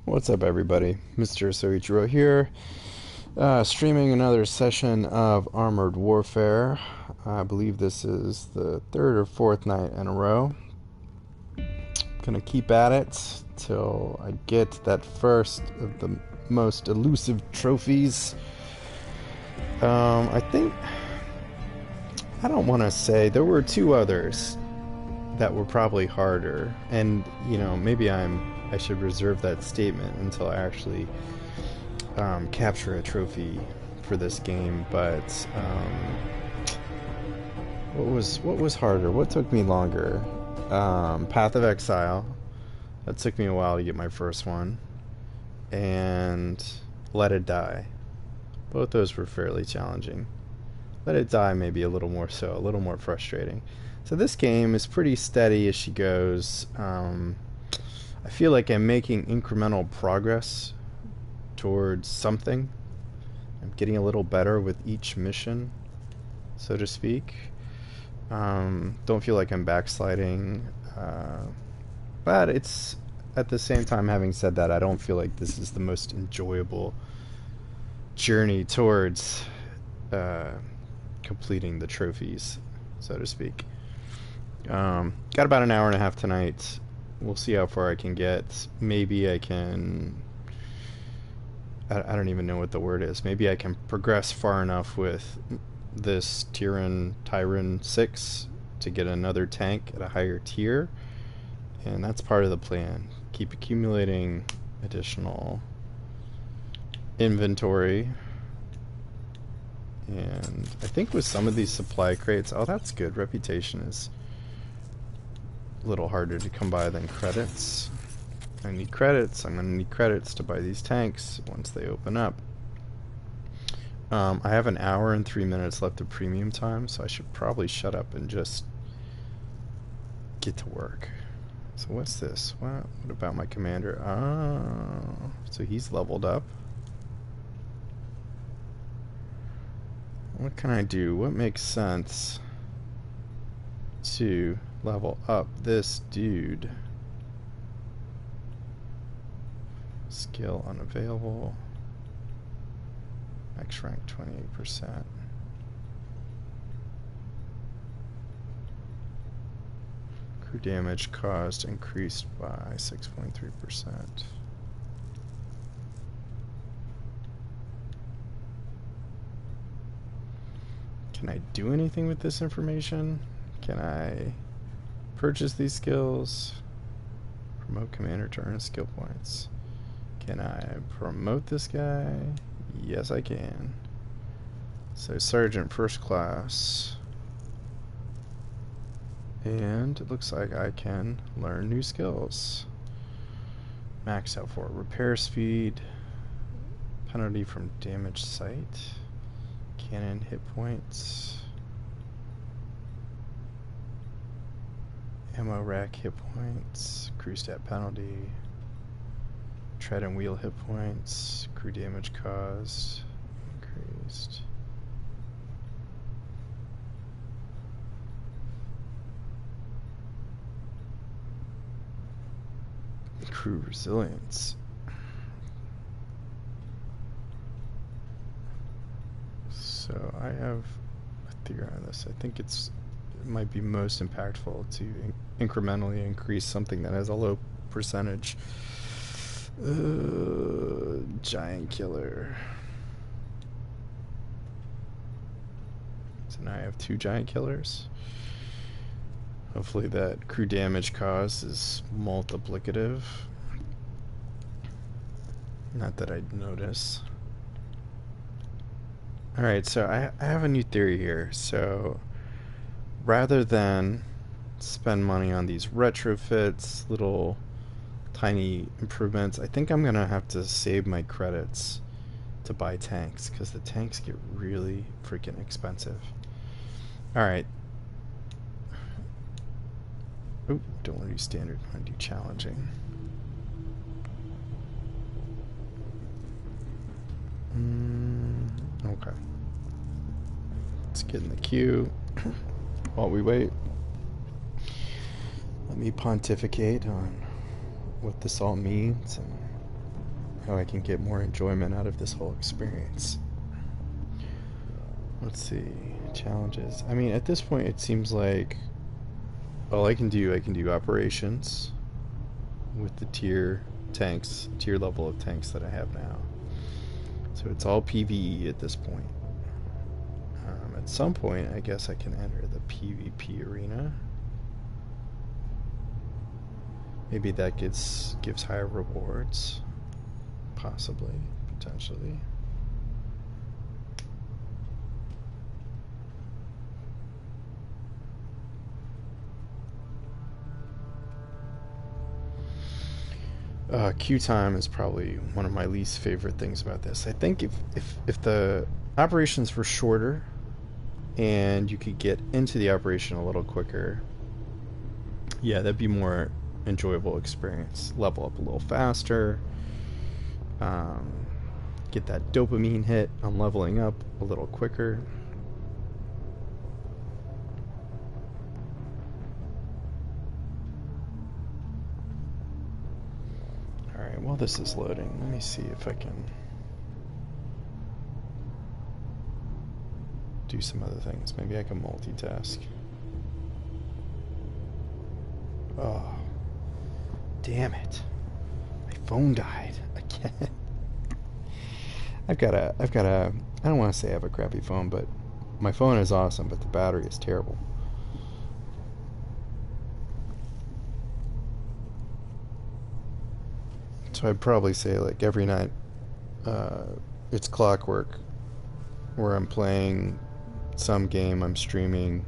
What's up, everybody? MrSoichiro here, streaming another session of Armored Warfare. I believe this is the third or fourth night in a row. Gonna keep at it till I get that first of the most elusive trophies. I think I don't want to say there were two others that were probably harder, and maybe I should reserve that statement until I actually capture a trophy for this game. But what was harder? What took me longer? Path of Exile. That took me a while to get my first one, and Let It Die. Both those were fairly challenging. Let It Die maybe a little more so, a little more frustrating. So this game is pretty steady as she goes. I feel like I'm making incremental progress towards something. I'm getting a little better with each mission, so to speak. Don't feel like I'm backsliding, but it's at the same time. Having said that, I don't feel like this is the most enjoyable journey towards completing the trophies, so to speak. Got about an hour and a half tonight. We'll see how far I can get. Maybe I can. I don't even know what the word is. Maybe I can progress far enough with this Tyran 6 to get another tank at a higher tier. And that's part of the plan. Keep accumulating additional inventory. And I think with some of these supply crates, oh, that's good. Reputation is a little harder to come by than credits. I need credits. I'm going to need credits to buy these tanks once they open up. I have an hour and 3 minutes left of premium time, so I should probably shut up and just get to work. So what's this? What about my commander? Oh, so he's leveled up. What can I do? What makes sense to level up this dude? Skill unavailable. Max rank 28%. Crew damage caused increased by 6.3%. Can I do anything with this information? Can I purchase these skills? Promote commander to earn skill points. Can I promote this guy? Yes, I can. So Sergeant First Class. And it looks like I can learn new skills. Max out for repair speed. Penalty from damaged site. Cannon hit points. Ammo rack hit points. Crew stat penalty. Tread and wheel hit points. Crew damage caused increased. Crew resilience. So I have a theory on this. I think it might be most impactful to incrementally increase something that has a low percentage. Giant killer. So now I have 2 giant killers. Hopefully that crew damage caused is multiplicative. Not that I'd notice. Alright, so I have a new theory here. So rather than spend money on these retrofits, little tiny improvements, I think I'm gonna have to save my credits to buy tanks, because the tanks get really freaking expensive. Alright. Oop, don't want to do standard, I want to do challenging. Okay. Let's get in the queue while we wait. Let me pontificate on what this all means and how I can get more enjoyment out of this whole experience. Let's see. Challenges. I mean, at this point, it seems like all I can do operations with the tier level of tanks that I have now. So it's all PvE at this point. At some point, I guess I can enter the PvP arena. Maybe that gives higher rewards. Possibly, potentially. Queue time is probably one of my least favorite things about this. I think if the operations were shorter and you could get into the operation a little quicker, yeah, that'd be more enjoyable experience. Level up a little faster, get that dopamine hit on leveling up a little quicker. Alright, while this is loading, let me see if I can do some other things. Maybe I can multitask. Oh, damn it. My phone died again. I've got a, I don't want to say I have a crappy phone, but my phone is awesome, but the battery is terrible. So I'd probably say like every night, it's clockwork where I'm playing some game, I'm streaming,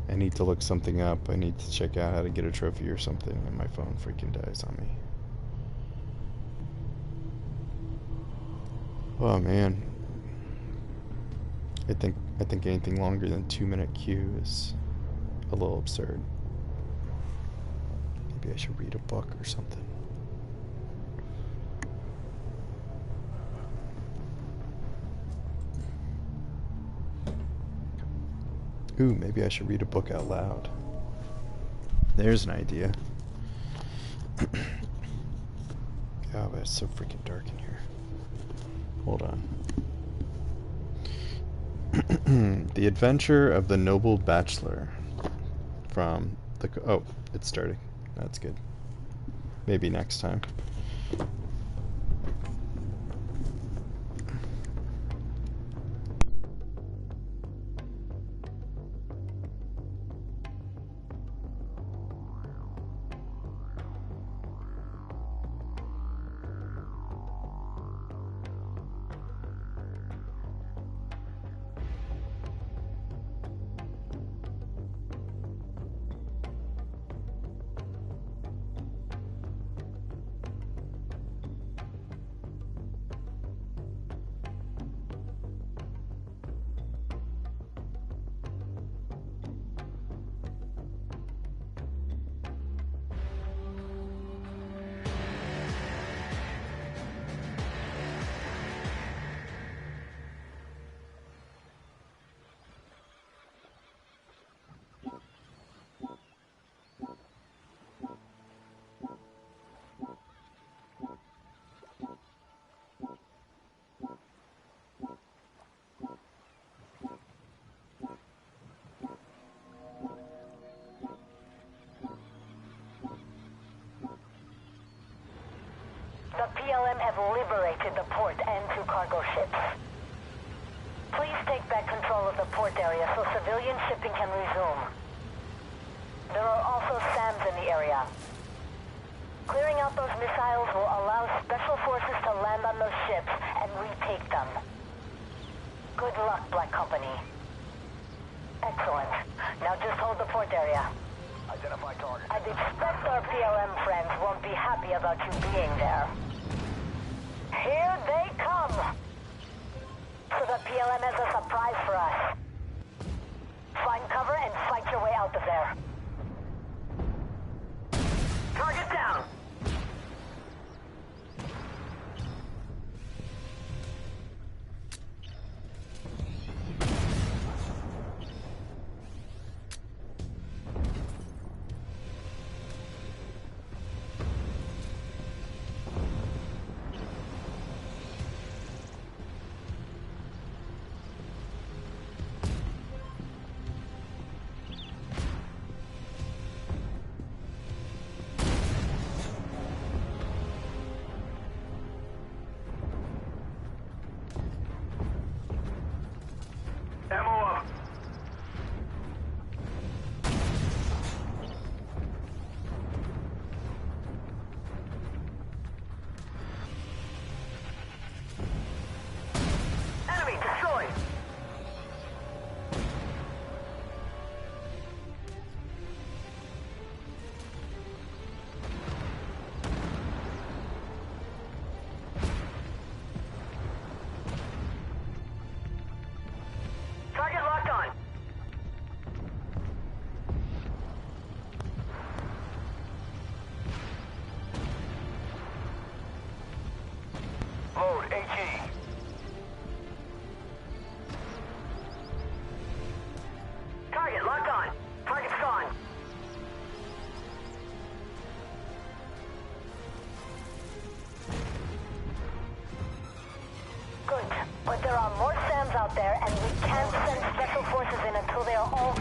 I need to look something up, I need to check out how to get a trophy or something, and my phone freaking dies on me. Oh man. I think anything longer than 2-minute queue is a little absurd. Maybe I should read a book or something. Ooh, maybe I should read a book out loud. There's an idea. Oh, but it's so freaking dark in here. Hold on. The Adventure of the Noble Bachelor. From the... Oh, it's starting. That's good. Maybe next time. The PLM have liberated the port and 2 cargo ships. Please take back control of the port area so civilian shipping can resume. There are also SAMs in the area. Clearing out those missiles will allow special forces to land on those ships and retake them. Good luck, Black Company. Excellent. Now just hold the port area. Identify target. I'd expect our PLM friends won't be happy about you being there. Here they come! So the PLM has a surprise for us. Find cover and fight your way out of there. Target down!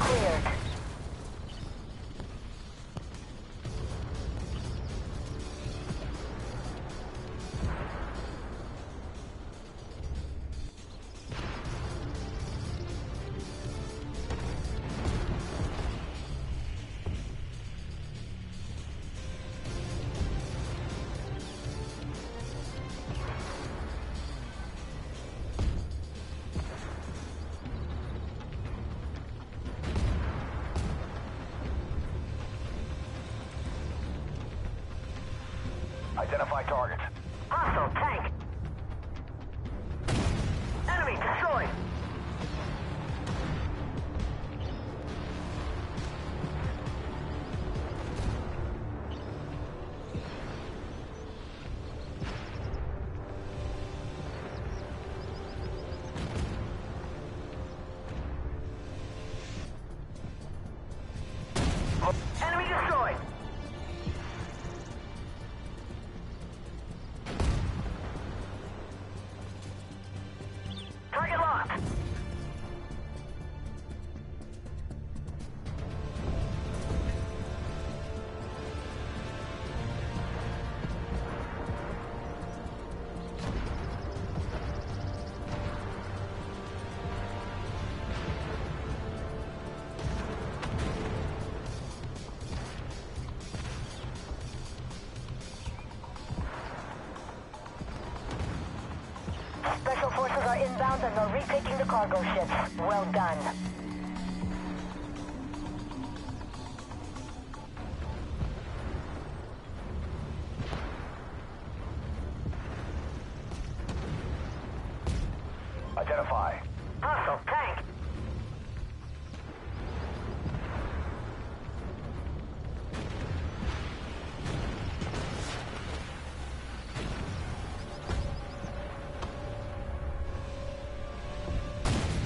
cleared. Identify targets. Hostile tank. Enemy destroyed. Enemy destroyed. Target locked. Special forces are inbound and are retaking the cargo ships. Well done. Identify. Hostile tank.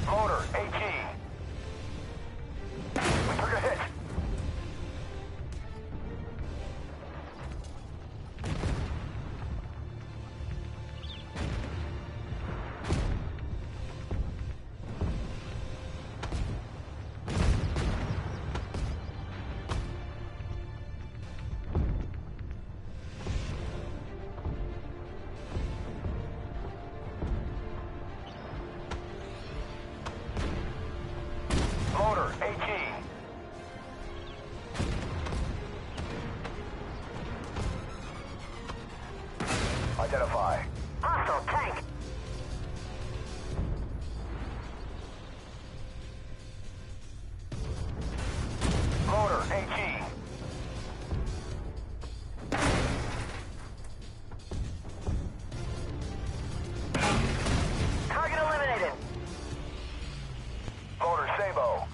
Motor, AG. We took a hit. Motor, AG. Identify. Hostile tank. Motor, AG. Target eliminated. Motor, Sabo.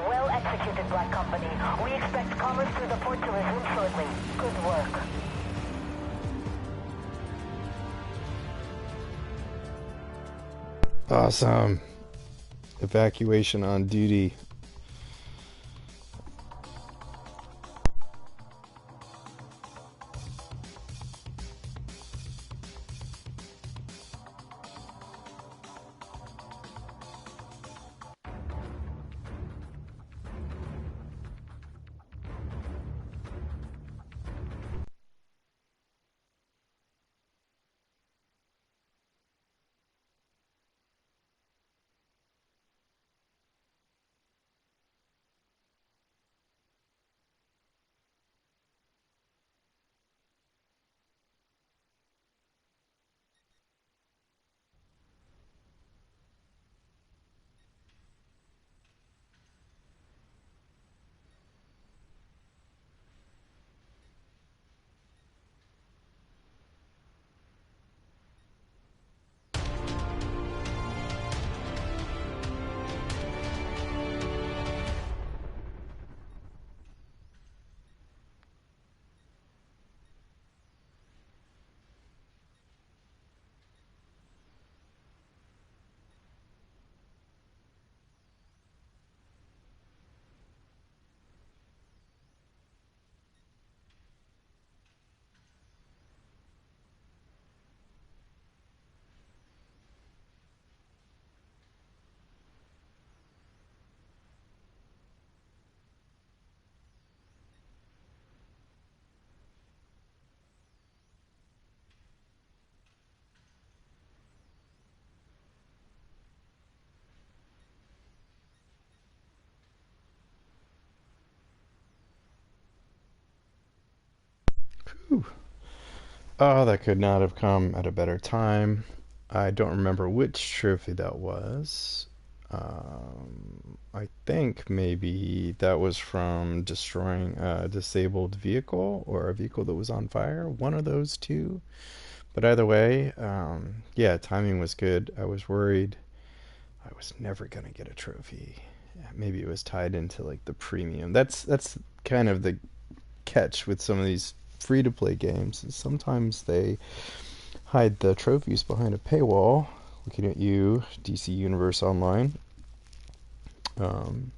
Well executed, Black Company. We expect commerce through the port to resume shortly. Good work. Awesome. Evacuation on duty. Whew. Oh, that could not have come at a better time. I don't remember which trophy that was. I think maybe that was from destroying a disabled vehicle or a vehicle that was on fire. One of those two. But either way, yeah, timing was good. I was worried I was never gonna get a trophy. Maybe it was tied into like the premium. That's kind of the catch with some of these free to play games. Is sometimes they hide the trophies behind a paywall. Looking at you, DC Universe Online. Um,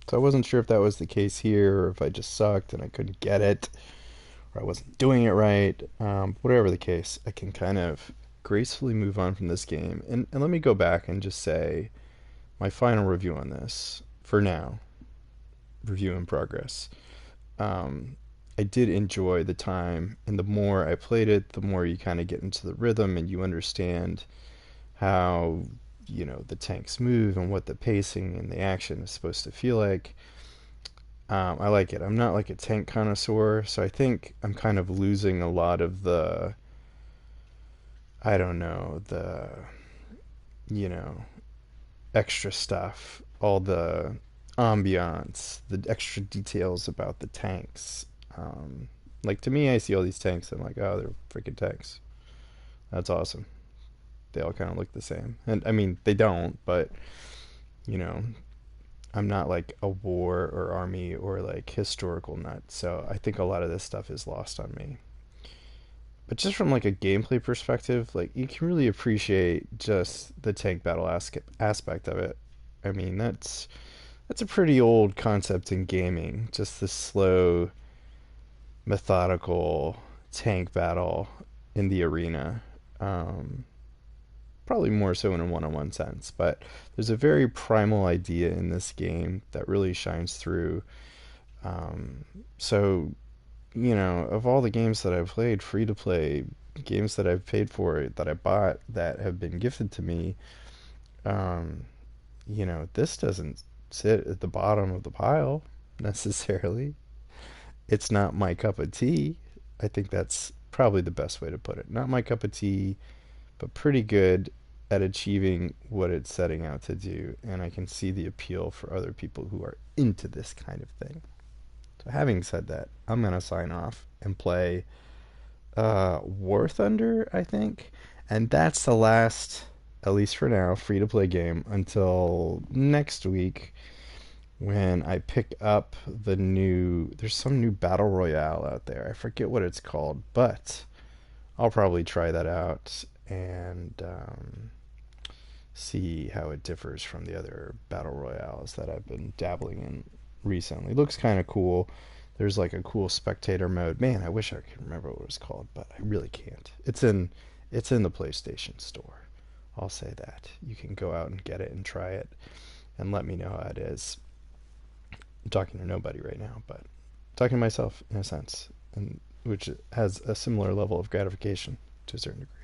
so I wasn't sure if that was the case here, or if I just sucked and I couldn't get it, or I wasn't doing it right. Whatever the case, I can kind of gracefully move on from this game. And let me go back and just say my final review on this for now. Review in progress. Um, I did enjoy the time, and the more I played it, the more you kind of get into the rhythm and you understand how the tanks move and what the pacing and the action is supposed to feel like. I like it. I'm not like a tank connoisseur, so I think I'm kind of losing a lot of the, I don't know, the you know extra stuff, all the ambiance, the extra details about the tanks. Like to me, I see all these tanks, and I'm like, oh, they're freaking tanks. That's awesome. They all kind of look the same, and I mean they don't, but you know, I'm not like a war or army or like historical nut, so I think a lot of this stuff is lost on me. But just from like a gameplay perspective, like you can really appreciate just the tank battle aspect of it. I mean, that's a pretty old concept in gaming. Just the slow, methodical tank battle in the arena. Um, Probably more so in a one-on-one sense, but there's a very primal idea in this game that really shines through. Um, so, of all the games that I've played, free to play games that I've paid for, that I bought, that have been gifted to me, um, this doesn't sit at the bottom of the pile necessarily. It's not my cup of tea. I think that's probably the best way to put it. Not my cup of tea, but pretty good at achieving what it's setting out to do. And I can see the appeal for other people who are into this kind of thing. So, having said that, I'm going to sign off and play War Thunder, I think. And that's the last, at least for now, free to play game until next week when I pick up there's some new battle royale out there. I forget what it's called, but I'll probably try that out and see how it differs from the other battle royales that I've been dabbling in recently. It looks kind of cool. There's like a cool spectator mode. Man, I wish I could remember what it was called, but I really can't. It's in the PlayStation Store. I'll say that. You can go out and get it and try it and let me know how it is. I'm talking to nobody right now, but talking to myself in a sense, and which has a similar level of gratification to a certain degree.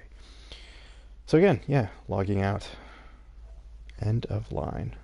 So again, yeah, logging out. End of line.